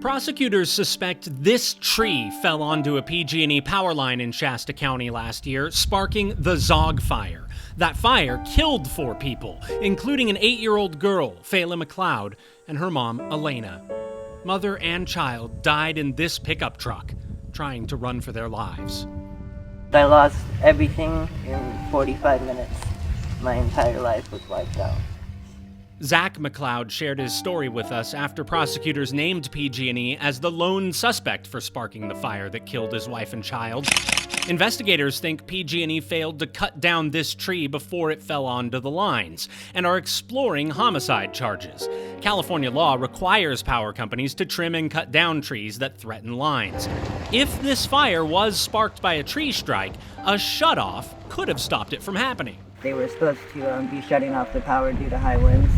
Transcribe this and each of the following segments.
Prosecutors suspect this tree fell onto a PG&E power line in Shasta County last year, sparking the Zog Fire. That fire killed 4 people, including an 8-year-old girl, Fayla McLeod, and her mom, Elena. Mother and child died in this pickup truck, trying to run for their lives. I lost everything in 45 minutes. My entire life was wiped out. Zach McLeod shared his story with us after prosecutors named PG&E as the lone suspect for sparking the fire that killed his wife and child. Investigators think PG&E failed to cut down this tree before it fell onto the lines and are exploring homicide charges. California law requires power companies to trim and cut down trees that threaten lines. If this fire was sparked by a tree strike, a shutoff could have stopped it from happening. They were supposed to be shutting off the power due to high winds.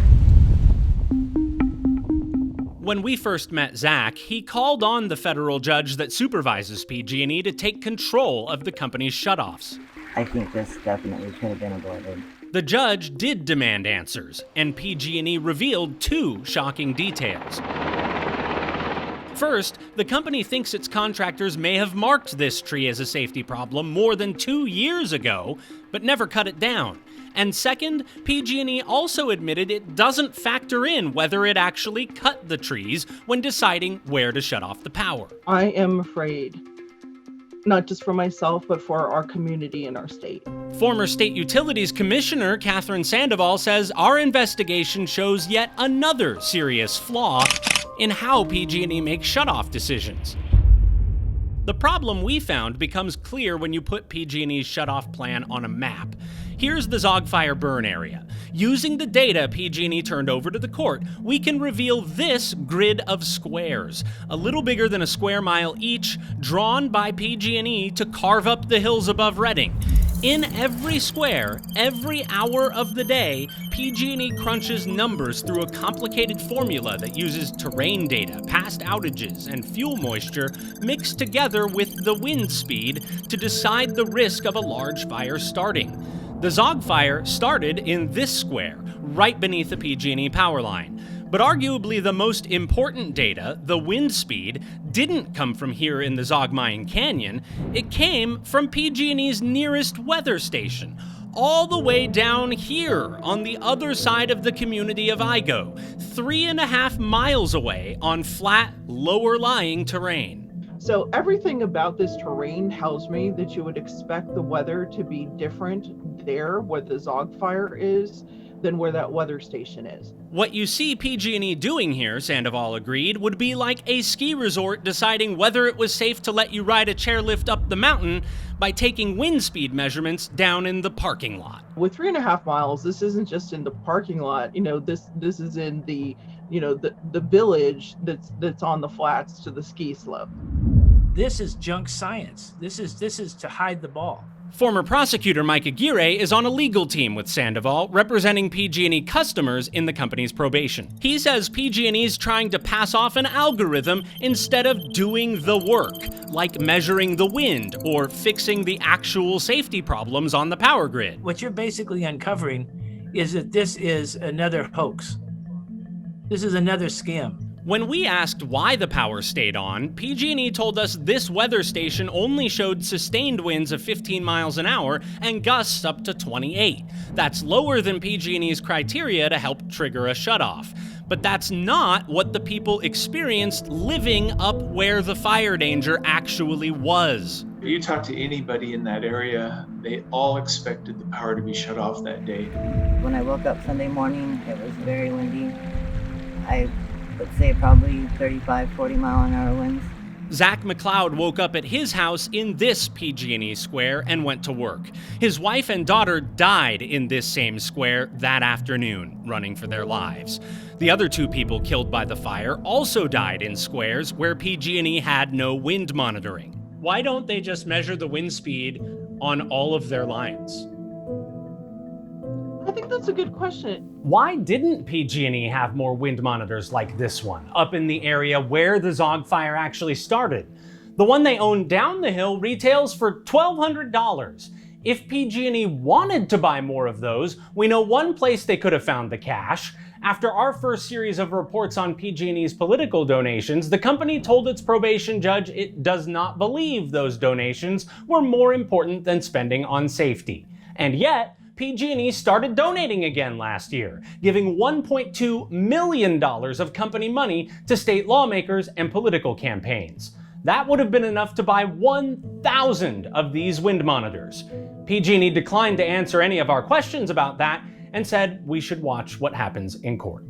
When we first met Zach, he called on the federal judge that supervises PG&E to take control of the company's shutoffs. I think this definitely could have been avoided. The judge did demand answers, and PG&E revealed 2 shocking details. First, the company thinks its contractors may have marked this tree as a safety problem more than 2 years ago, but never cut it down. And second, PG&E also admitted it doesn't factor in whether it actually cut the trees when deciding where to shut off the power. I am afraid, not just for myself, but for our community and our state. Former State Utilities Commissioner Catherine Sandoval says our investigation shows yet another serious flaw in how PG&E makes shutoff decisions. The problem we found becomes clear when you put PG&E's shutoff plan on a map. Here's the Zog Fire burn area. Using the data PG&E turned over to the court, we can reveal this grid of squares, a little bigger than a square mile each, drawn by PG&E to carve up the hills above Redding. In every square, every hour of the day, PG&E crunches numbers through a complicated formula that uses terrain data, past outages, and fuel moisture mixed together with the wind speed to decide the risk of a large fire starting. The Zog Fire started in this square, right beneath the PG&E power line. But arguably the most important data, the wind speed, didn't come from here in the Zogmayan Canyon. It came from PG&E's nearest weather station, all the way down here on the other side of the community of Igo, 3.5 miles away on flat, lower-lying terrain. So everything about this terrain tells me that you would expect the weather to be different there where the Zog Fire is than where that weather station is. What you see PG&E doing here, Sandoval agreed, would be like a ski resort deciding whether it was safe to let you ride a chairlift up the mountain by taking wind speed measurements down in the parking lot. With 3.5 miles, this isn't just in the parking lot. This is in the village that's on the flats to the ski slope. This is junk science. This is to hide the ball. Former prosecutor Mike Aguirre is on a legal team with Sandoval, representing PG&E customers in the company's probation. He says PG&E is trying to pass off an algorithm instead of doing the work, like measuring the wind or fixing the actual safety problems on the power grid. What you're basically uncovering is that this is another hoax. This is another scam. When we asked why the power stayed on, PG&E told us this weather station only showed sustained winds of 15 miles an hour and gusts up to 28. That's lower than PG&E's criteria to help trigger a shutoff. But that's not what the people experienced living up where the fire danger actually was. If you talk to anybody in that area, they all expected the power to be shut off that day. When I woke up Sunday morning, it was very windy. I would say probably 35, 40 mile an hour winds. Zach McLeod woke up at his house in this PG&E square and went to work. His wife and daughter died in this same square that afternoon, running for their lives. The other 2 people killed by the fire also died in squares where PG&E had no wind monitoring. Why don't they just measure the wind speed on all of their lines? I think that's a good question. Why didn't PG&E have more wind monitors like this one up in the area where the Zog Fire actually started? The one they own down the hill retails for $1,200. If PG&E wanted to buy more of those, we know one place they could have found the cash, After our first series of reports on PG&E's political donations, the company told its probation judge it does not believe those donations were more important than spending on safety. And yet, PG&E started donating again last year, giving $1.2 million of company money to state lawmakers and political campaigns. That would have been enough to buy 1,000 of these wind monitors. PG&E declined to answer any of our questions about that and said we should watch what happens in court.